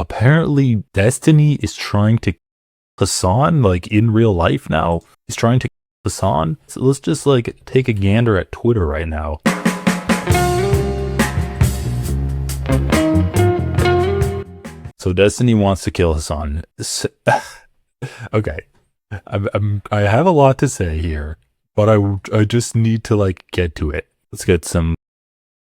Apparently, Destiny is trying to Hasan, like in real life now. He's trying to Hasan. So let's just like take a gander at Twitter right now. So Destiny wants to kill Hasan. Okay, I have a lot to say here, but I just need to like get to it. Let's get some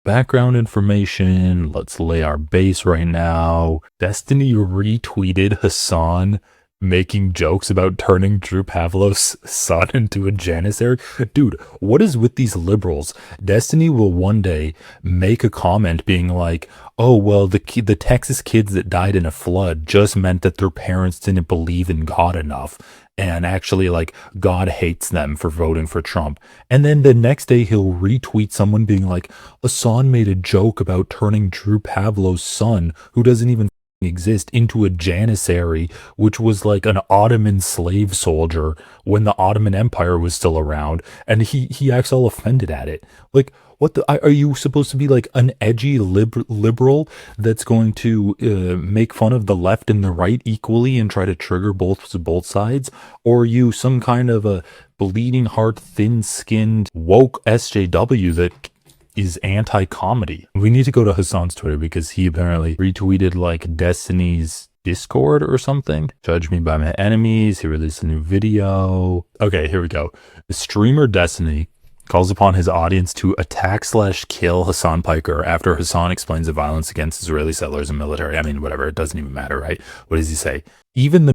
background information. Let's lay our base right now. Destiny retweeted Hasan making jokes about turning Drew Pavlov's son into a janissary. Dude, what is with these liberals? Destiny will one day make a comment being like, oh, well, the Texas kids that died in a flood just meant that their parents didn't believe in God enough. And actually, like, God hates them for voting for Trump. And then the next day, he'll retweet someone being like, Hasan made a joke about turning Drew Pavlov's son, who doesn't even exist, into a janissary, which was like an Ottoman slave soldier when the Ottoman Empire was still around, and he acts all offended at it. Like, what the, are you supposed to be like an edgy liberal that's going to make fun of the left and the right equally and try to trigger both sides? Or are you some kind of a bleeding heart, thin-skinned woke SJW that is anti-comedy? We need to go to Hasan's Twitter because he apparently retweeted like Destiny's Discord or something. Judge me by my enemies. He released a new video. Okay, here we go. The streamer Destiny calls upon his audience to attack/kill Hasan Piker after Hasan explains the violence against Israeli settlers and military. I mean, whatever. It doesn't even matter, right? What does he say? Even the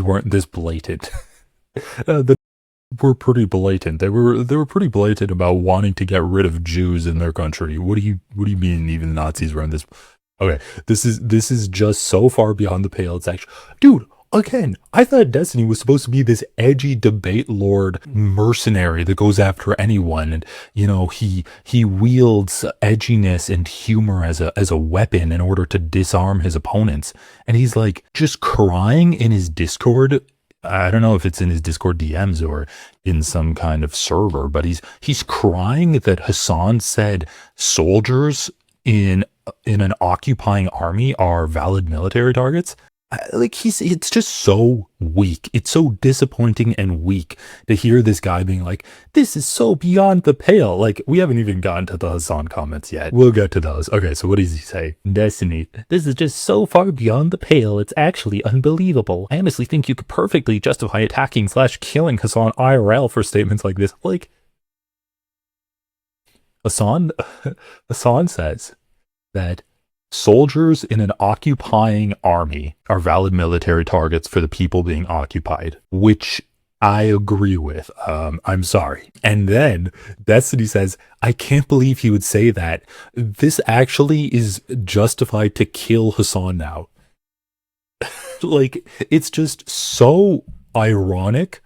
weren't this blatant. The were pretty blatant. They were pretty blatant about wanting to get rid of Jews in their country. What do you mean even the Nazis were in this? Okay, this is just so far beyond the pale. It's actually, dude, again, I thought Destiny was supposed to be this edgy debate lord mercenary that goes after anyone, and you know, he wields edginess and humor as a weapon in order to disarm his opponents. And he's like just crying in his Discord. I don't know if it's in his Discord DMs or in some kind of server, but he's crying that Hasan said soldiers in an occupying army are valid military targets. Like, it's just so weak. It's so disappointing and weak to hear this guy being like, this is so beyond the pale. Like, we haven't even gotten to the Hasan comments yet. We'll get to those. Okay, so what does he say? Destiny, this is just so far beyond the pale. It's actually unbelievable. I honestly think you could perfectly justify attacking/killing Hasan IRL for statements like this. Like, Hasan says that soldiers in an occupying army are valid military targets for the people being occupied, which I agree with. I'm sorry. And then Destiny says, I can't believe he would say that. This actually is justified to kill Hasan now. Like, it's just so ironic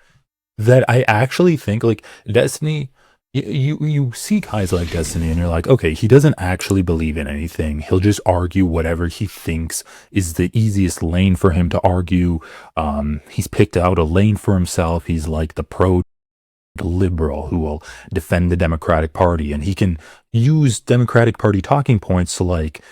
that I actually think, like, Destiny, you see guys like Destiny and you're like, okay, he doesn't actually believe in anything. He'll just argue whatever he thinks is the easiest lane for him to argue. He's picked out a lane for himself. He's like the pro liberal who will defend the Democratic Party, and he can use Democratic Party talking points to like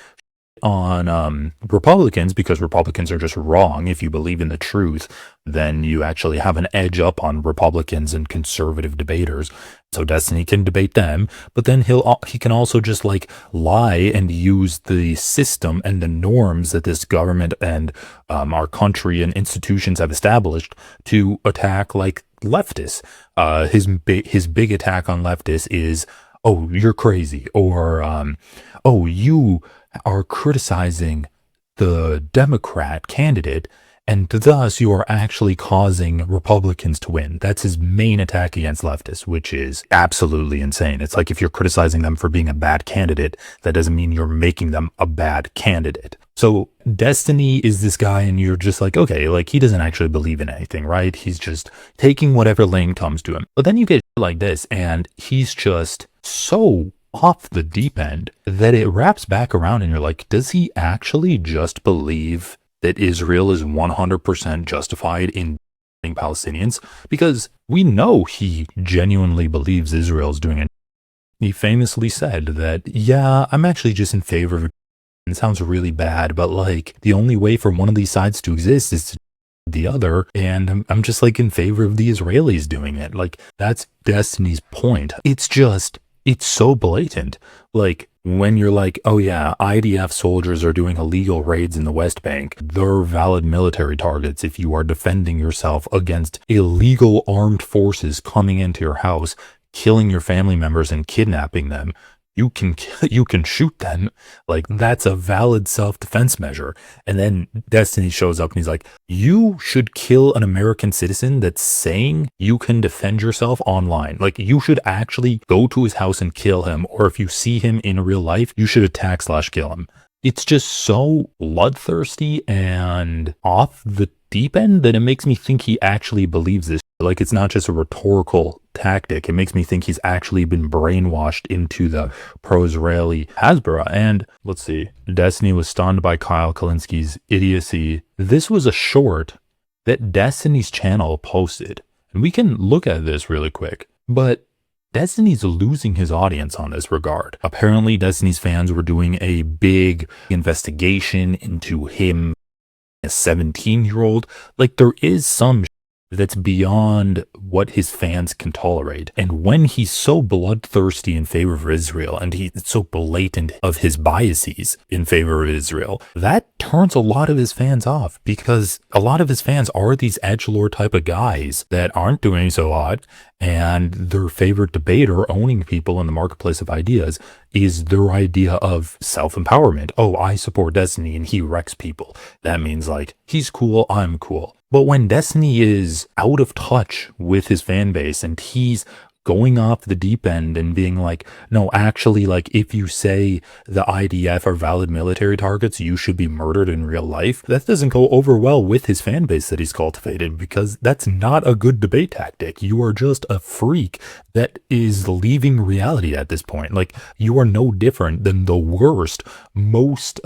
on Republicans, because Republicans are just wrong. If you believe in the truth, then you actually have an edge up on Republicans and conservative debaters. So Destiny can debate them, but then he can also just like lie and use the system and the norms that this government and our country and institutions have established to attack like leftists. His big attack on leftists is, oh, you're crazy, or oh, you are criticizing the Democrat candidate, and thus you are actually causing Republicans to win. That's his main attack against leftists, which is absolutely insane. It's like, if you're criticizing them for being a bad candidate, that doesn't mean you're making them a bad candidate. So Destiny is this guy, and you're just like, okay, like, he doesn't actually believe in anything, right? He's just taking whatever lane comes to him. But then you get like this, and he's just so off the deep end that it wraps back around, and you're like, does he actually just believe that Israel is 100% justified in Palestinians? Because we know he genuinely believes Israel is doing it. He famously said that, yeah, I'm actually just in favor of It sounds really bad, but like the only way for one of these sides to exist is to the other, and I'm just like in favor of the Israelis doing it. Like that's Destiny's point. It's so blatant. Like when you're like, oh yeah, IDF soldiers are doing illegal raids in the West Bank. They're valid military targets if you are defending yourself against illegal armed forces coming into your house, killing your family members and kidnapping them. You can shoot them. Like that's a valid self-defense measure. And then Destiny shows up and he's like, you should kill an American citizen that's saying you can defend yourself online. Like you should actually go to his house and kill him. Or if you see him in real life, you should attack/kill him. It's just so bloodthirsty and off the deep end that it makes me think he actually believes this. Like it's not just a rhetorical tactic. It makes me think he's actually been brainwashed into the pro-Israeli Hasbara. And let's see, Destiny was stunned by Kyle Kalinski's idiocy. This was a short that Destiny's channel posted. And we can look at this really quick. But Destiny's losing his audience on this regard. Apparently, Destiny's fans were doing a big investigation into him, a 17-year-old. Like there is some that's beyond what his fans can tolerate. And when he's so bloodthirsty in favor of Israel, and he's so blatant of his biases in favor of Israel, that turns a lot of his fans off, because a lot of his fans are these edgelord type of guys that aren't doing so hot, and their favorite debate or owning people in the marketplace of ideas is their idea of self-empowerment. Oh, I support Destiny and he wrecks people. That means like, he's cool, I'm cool. But when Destiny is out of touch with his fan base and he's going off the deep end and being like, no, actually, like if you say the IDF are valid military targets, you should be murdered in real life. That doesn't go over well with his fan base that he's cultivated, because that's not a good debate tactic. You are just a freak that is leaving reality at this point. Like you are no different than the worst, most,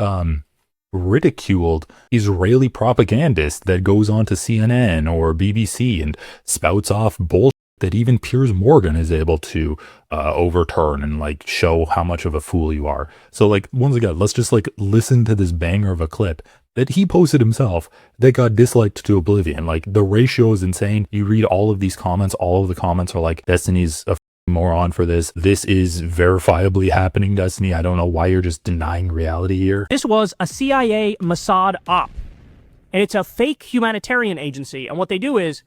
ridiculed Israeli propagandist that goes on to CNN or BBC and spouts off bullshit that even Piers Morgan is able to overturn and like show how much of a fool you are. So like, once again, let's just like listen to this banger of a clip that he posted himself that got disliked to oblivion. Like the ratio is insane. You read all of these comments, all of the comments are like, Destiny's a moron for this. This is verifiably happening, Destiny. I don't know why you're just denying reality here. This was a CIA Mossad op, and it's a fake humanitarian agency. And what they do is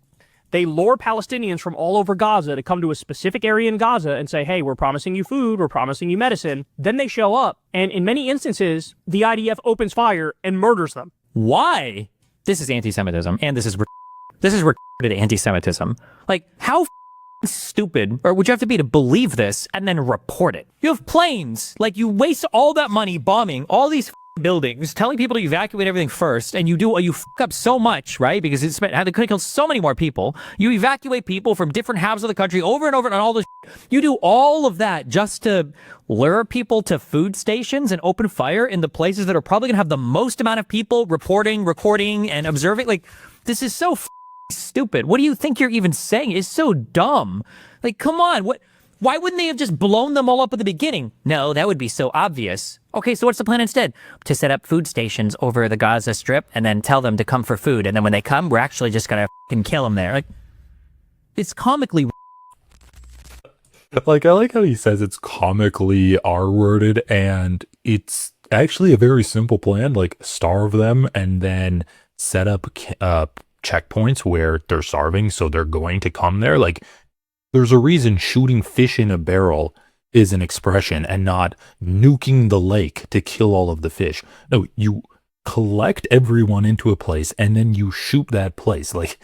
they lure Palestinians from all over Gaza to come to a specific area in Gaza and say, hey, we're promising you food, we're promising you medicine. Then they show up, and in many instances, the IDF opens fire and murders them. Why? This is anti-Semitism, and this is retarded anti-Semitism. Like, how stupid or would you have to be to believe this and then report it? You have planes, like you waste all that money bombing all these buildings, telling people to evacuate everything first, and you up so much, right? Because it could have killed so many more people. You evacuate people from different halves of the country over and over and all this. You do all of that just to lure people to food stations and open fire in the places that are probably gonna have the most amount of people reporting, recording, and observing. Like, this is so stupid. What do you think you're even saying? It's so dumb. Like, come on. Why wouldn't they have just blown them all up at the beginning? No, that would be so obvious. Okay, so what's the plan instead? To set up food stations over the Gaza Strip and then tell them to come for food. And then when they come, we're actually just gonna kill them there. Like, it's comically. Like, I like how he says it's comically R-worded, and it's actually a very simple plan. Like, starve them and then set up checkpoints where they're starving, so they're going to come there. Like, there's a reason shooting fish in a barrel is an expression and not nuking the lake to kill all of the fish. No, you collect everyone into a place and then you shoot that place. Like,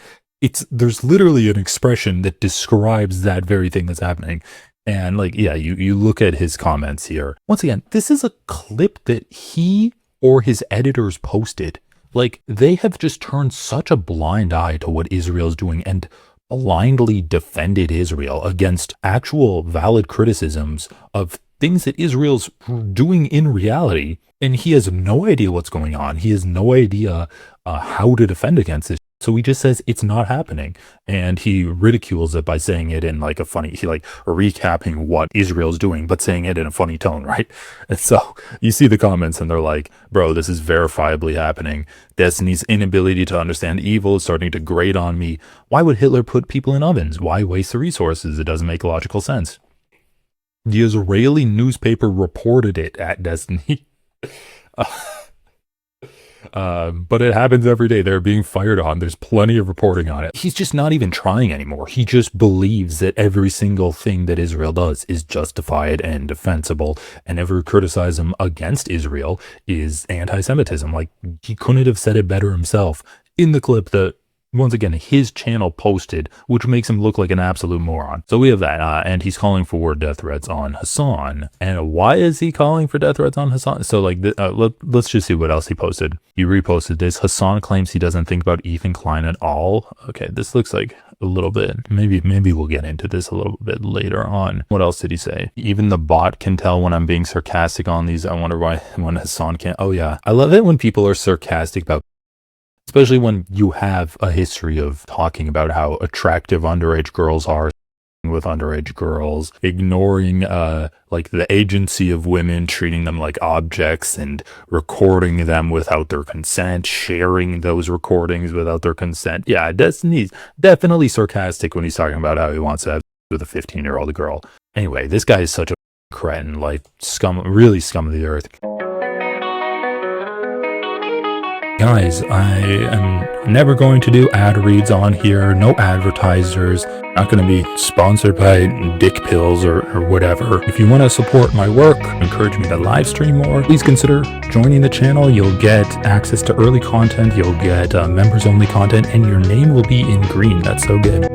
there's literally an expression that describes that very thing that's happening. And like, yeah, you look at his comments here. Once again, this is a clip that he or his editors posted. Like, they have just turned such a blind eye to what Israel's doing and blindly defended Israel against actual valid criticisms of things that Israel's doing in reality. And he has no idea what's going on. He has no idea how to defend against this. So he just says it's not happening. And he ridicules it by saying it in like a funny, he like recapping what Israel's doing, but saying it in a funny tone, right? And so you see the comments and they're like, bro, this is verifiably happening. Destiny's inability to understand evil is starting to grate on me. Why would Hitler put people in ovens? Why waste the resources? It doesn't make logical sense. The Israeli newspaper reported it at Destiny. But it happens every day. They're being fired on. There's plenty of reporting on it. He's just not even trying anymore. He just believes that every single thing that Israel does is justified and defensible, and every criticism against Israel is anti-Semitism. Like, he couldn't have said it better himself in the clip that, once again, his channel posted, which makes him look like an absolute moron. So we have that, and he's calling for death threats on Hasan. And why is he calling for death threats on Hasan? So like, let's just see what else he posted. He reposted this. Hasan claims he doesn't think about Ethan Klein at all. Okay, this looks like a little bit. Maybe we'll get into this a little bit later on. What else did he say? Even the bot can tell when I'm being sarcastic on these. I wonder why when Hasan can't. Oh yeah, I love it when people are sarcastic about, especially when you have a history of talking about how attractive underage girls are with underage girls, ignoring like the agency of women, treating them like objects and recording them without their consent, sharing those recordings without their consent. Yeah, Destiny's definitely sarcastic when he's talking about how he wants to have with a 15-year-old girl. Anyway, this guy is such a cretin, like really scum of the earth. Guys, I am never going to do ad reads on here, no advertisers, not going to be sponsored by dick pills or whatever. If you want to support my work, encourage me to live stream more, please consider joining the channel. You'll get access to early content, you'll get members only content, and your name will be in green. That's so good.